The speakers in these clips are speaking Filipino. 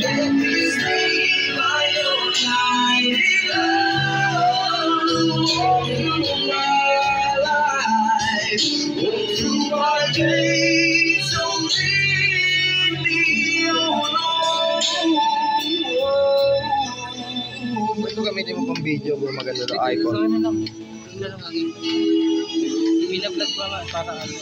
Let me stay by your side all through my life, all through my days. Don't leave me alone. Ito gamitin mo pang video bro, maganda na iPhone. Ano lang, binablog ko nga para ano.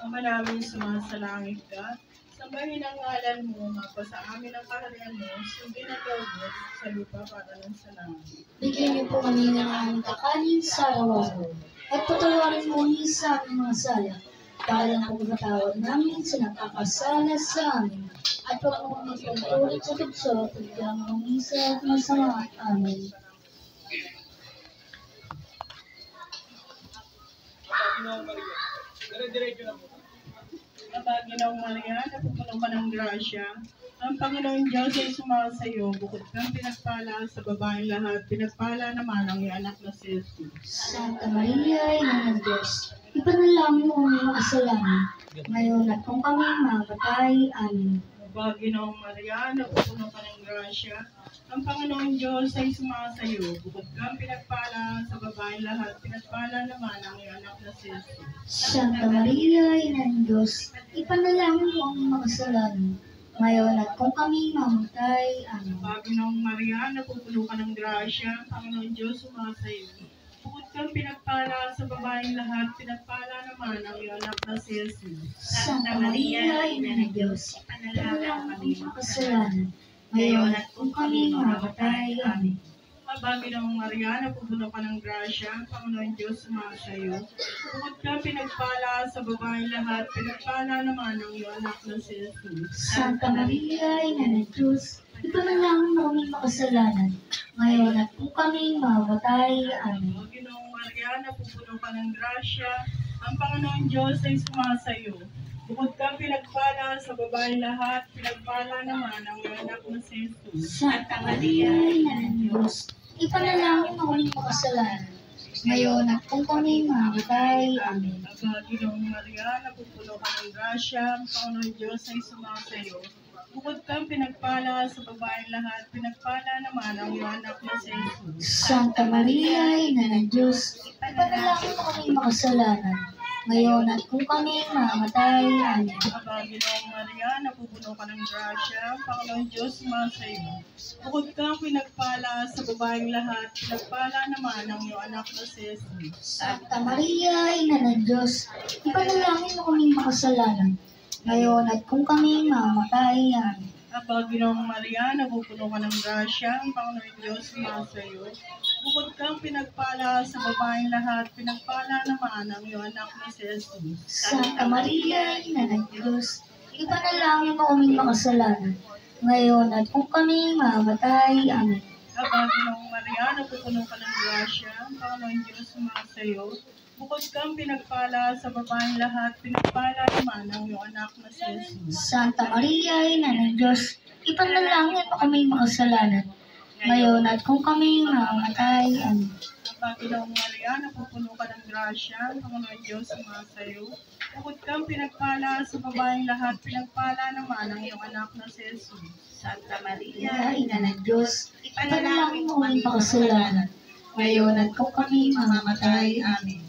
Ama namin sumasalangit ka, sambahin ang ngalan mo, mapasa amin ang kaharian mo, sundin ang loob mo sa lupa para ng sa langit. Bigyan niyo po kami ng aming kakanin sa araw-araw. At patawarin mo niyo sa aming mga sala. Para ang pagkatawad namin sa nakakasala sa amin. At huwag mo kami pagtulit sa tukso at bigyan mo kami sa masama. Amen. Ginong Maria, napupuno ka ng grasya. Ang Panginoon Diyos ay sumasa sa iyo, bukod kang pinagpala sa babaeng lahat, pinagpala naman ang iyong anak na si Jesus. Santa Maria, Ina ng Diyos, ipanalangin mo ang mga kasalanan, ngayon at kung kami mapatay. Amen. Ginong Maria, napupuno ka ng grasya. Ang Panginoon Diyos ay sumasa sa iyo, bukod kang pinagpala sa babaeng lahat, pinagpala naman ang iyong anak na si Jesus. Santa Maria, Ina ng Diyos, ipanalangin mo ang mga kasalanan, ngayon at kung kami mamatay. Amen. Ginong Maria, napupuno ka ng grasya. Ang Panginoon Diyos sumasa sa iyo. Bukod kang pinagpala sa babaeng lahat, pinagpala naman ang iyong anak na si Jesus. Santa Maria, Ina ng Diyos, ipanalangin mo ang mga kasalanan, ngayon at kung kami mamatay. Amen. Ginong Maria, napupuno ka ng grasya. Ang Panginoon Diyos sumasa sa iyo. Bukod kang pinagpala sa babaeng lahat, pinagpala naman ang iyong anak na si Jesus. Santa Maria, Ina ng Diyos, ipanalangin mo aming makasalanan, ngayon at kung kami mamatay. Amen. Ginong Maria, napupuno ka ng grasya. Ang Panginoon Diyos ay sumasa sa iyo. Bukod kang pinagpala sa babaeng lahat, pinagpala naman ang iyong anak na si Jesus. Santa Maria, Ina ng Diyos, ipanalangin mo aming makasalanan, ngayon at kung kami mamatay. Amen. Ginong Maria, napupuno ka ng grasya. Ang Panginoon Diyos ay sumasa sa iyo. Bukod kang pinagpala sa babaeng lahat, pinagpala naman ang iyong anak na si Jesus. Santa Maria, Ina ng Diyos, ipanalangin mo aming makasalanan, ngayon at kung kami mamatay. Amen. Ginong Maria, napupuno ka ng grasya. Ang Panginoon Diyos sumasa sa iyo. Bukod kang pinagpala sa babaeng lahat, pinagpala naman ang iyong anak na si Jesus. Santa Maria, Ina ng Diyos, ipanalangin mo kaming makasalanan, ngayon at kung kami mamatay. Amen. Ginong Maria, napupuno ka ng grasya. Ang Panginoon Diyos sumasa sa iyo. Bukod kang pinagpala sa babaeng lahat, pinagpala naman ang iyong anak na si Jesus. Santa Maria, Ina ng Diyos, ipanalangin mo kaming makasalanan, ngayon at kung kami mamatay. Amen. Ginong Maria, napupuno ka ng grasya. Ang Panginoon Diyos sumasa sa iyo. Bukod kang pinagpala sa babaeng lahat, pinagpala naman ang iyong anak na si Jesus. Santa Maria, Ina ng Diyos, ipanalangin mo kaming makasalanan, ngayon at kung kami mamatay. Amen. Ginong Maria, napupuno ka ng grasya. Ang Panginoon Diyos sumasa sa iyo. Bukod kang pinagpala sa babaeng lahat, pinagpala naman ang iyong anak na si Jesus. Santa Maria, Ina ng Diyos, ipanalangin mo kaming makasalanan, ngayon at kung kami mamatay. Amen.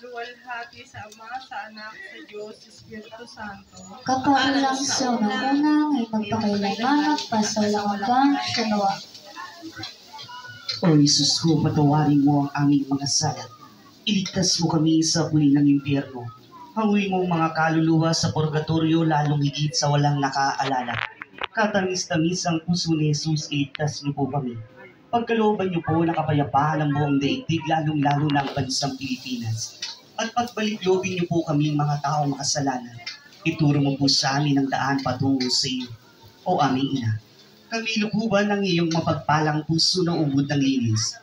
Luwalhati sa Ama, sa Anak, sa Diyos, sa Espiritu Santo. Kapakulang sa una, ngayon magpakailangan at pasawalang hanggang sa nawa. O Jesus ko, patawarin mo ang aming mga sala. Iligtas mo kami sa huli ng impyerno. Hanguin mo mga kaluluwa sa purgatorio, lalong higit sa walang nakaalala. Katamis-tamis ang puso ni Jesus, iligtas niyo po kami. Pagkalooban niyo po na kapayapaan ng buong daigdig, lalong-lalo ng bansang Pilipinas. At pagbalik-lobin niyo po kami mga tao makasalanan. Ituro mo po sa amin ang daan patungo sa iyo. O aming Ina, Kamilukuban ng iyong mapagpalang puso na ubod ng linis.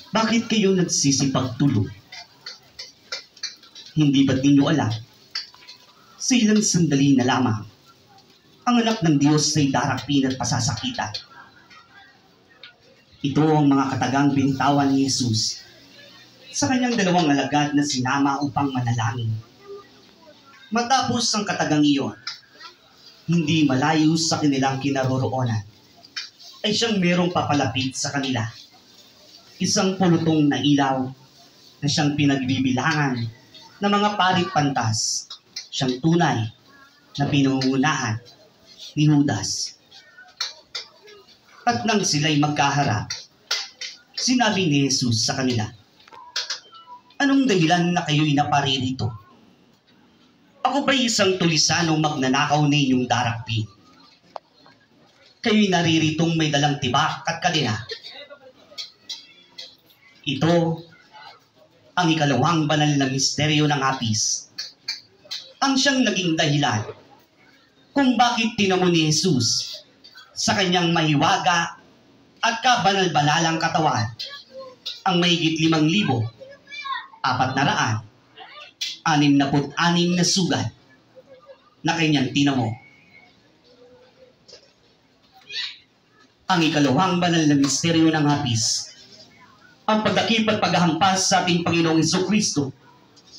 Bakit kayo nagsisipagtulog? Hindi ba't ninyo alam? Sa ilang sandali na lamang, ang anak ng Diyos ay darapin at pasasakitan. Ito ang mga katagang bintawan ni Jesus sa kanyang dalawang alagad na sinama upang manalangin. Matapos ang katagang iyon, hindi malayo sa kanilang kinaroroonan, ay siyang merong papalapit sa kanila. Isang pulutong na ilaw na siyang pinagbibilangan ng mga parit pantas, siyang tunay na pinungunahan ni Judas. At nang sila'y magkaharap, sinabi ni Jesus sa kanila, "Anong dahilan na kayo'y naparirito? Ako ba'y isang tulisanong magnanakaw ninyong darakpin? Kayo'y nariritong may dalang tibak at kadena. Ito ang ikalawang banal na misteryo ng hapis. Ang siyang naging dahilan kung bakit tinamo ni Jesus sa kanyang mahiwaga at kabanal-banalang katawan ang mahigit 5,466 na sugat na kanyang tinamo. Ang ikalawang banal na misteryo ng hapis, ang pagdakip at paghahampas sa ating Panginoong Jesucristo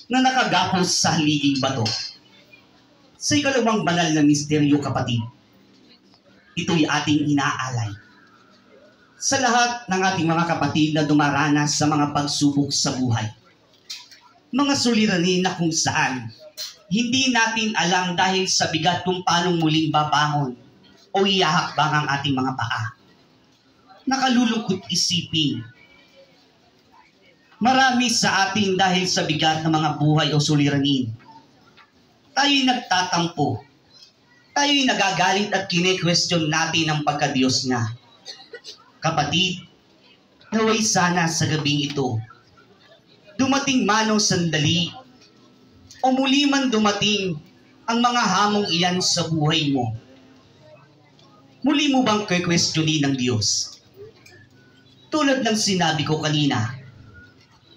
na nakagapos sa haliging bato. Sa ikalawang banal na misteryo, kapatid, ito'y ating inaalay sa lahat ng ating mga kapatid na dumaranas sa mga pagsubok sa buhay. Mga suliranin na kung saan hindi natin alam dahil sa bigat kung paano muling babangon o ihahakbang ang ating mga paa. Nakalulungkot isipin, marami sa atin dahil sa bigat ng mga buhay o suliranin, tayo'y nagtatampo, tayo'y nagagalit at kine-question natin ang pagka-Diyos niya. Kapatid, naway sana sa gabing ito, dumating man o sandali, o muli man dumating ang mga hamong iyan sa buhay mo, muli mo bang kwe-questionin ng Diyos? Tulad ng sinabi ko kanina,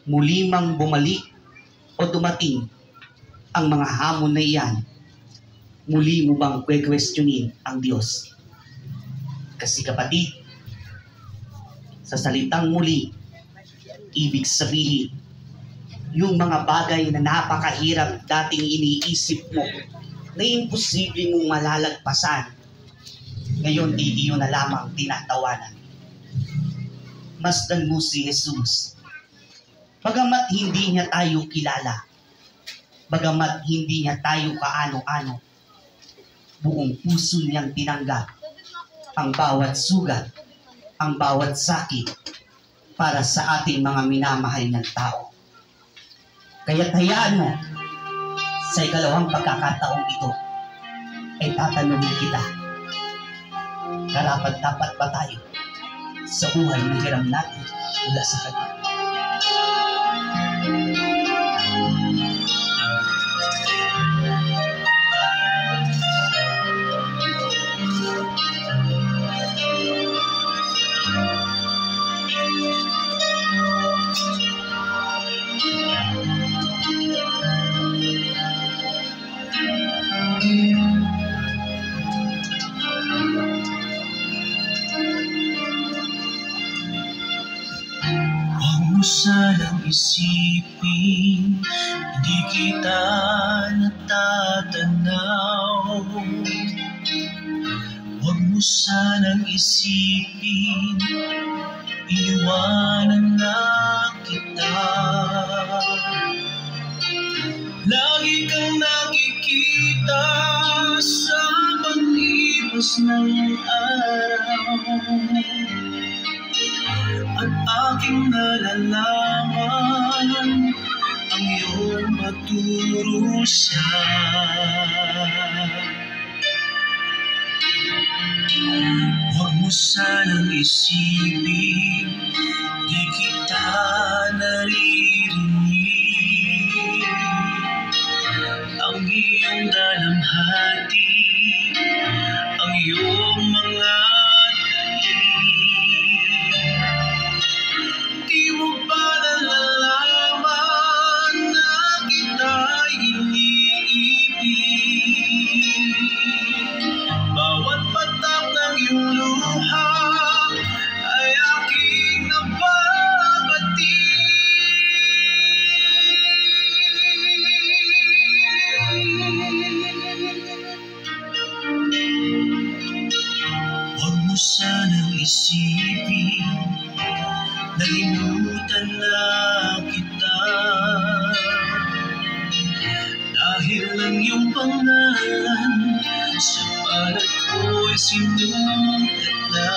muli mang bumalik o dumating ang mga hamon na iyan, muli mo bang kwe-questionin ang Diyos? Kasi kapatid, sa salitang muli, ibig sabihin, yung mga bagay na napakahirap dating iniisip mo, na imposible mong malalagpasan, ngayon di iyo na lamang tinatawanan. Masdan mo si Jesus. Bagamat hindi niya tayo kilala, bagamat hindi niya tayo kaano-ano, buong puso niyang tinanggap ang bawat sugat, ang bawat sakit para sa ating mga minamahal ng tao. Kaya't hayaan mo, sa ikalawang pagkakataong ito, ay tatanungin kita, karapat-dapat ba tayo sa buhay na hiram natin mula sa Kanya? Sanang isipin, di kita natatanaw. Huwag mo sanang isipin, iniwanan na kita. Lagi kang nakikita sa paglipas ng araw, at aking nalalaman ang iyong maturusan. Huwag mo sanang isipin, di kita naririnig ang iyong dalamhati. binahati ang iyong mga di mo ba nalalaman na kita'y iniibig? Bawat patak ng iyong luha ay aking nababati. Huwag mo sanang isipin nalimutan na kita, dahil ang iyong pangalan sa palad ko'y sinulat na.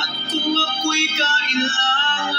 At kung ako'y kailangan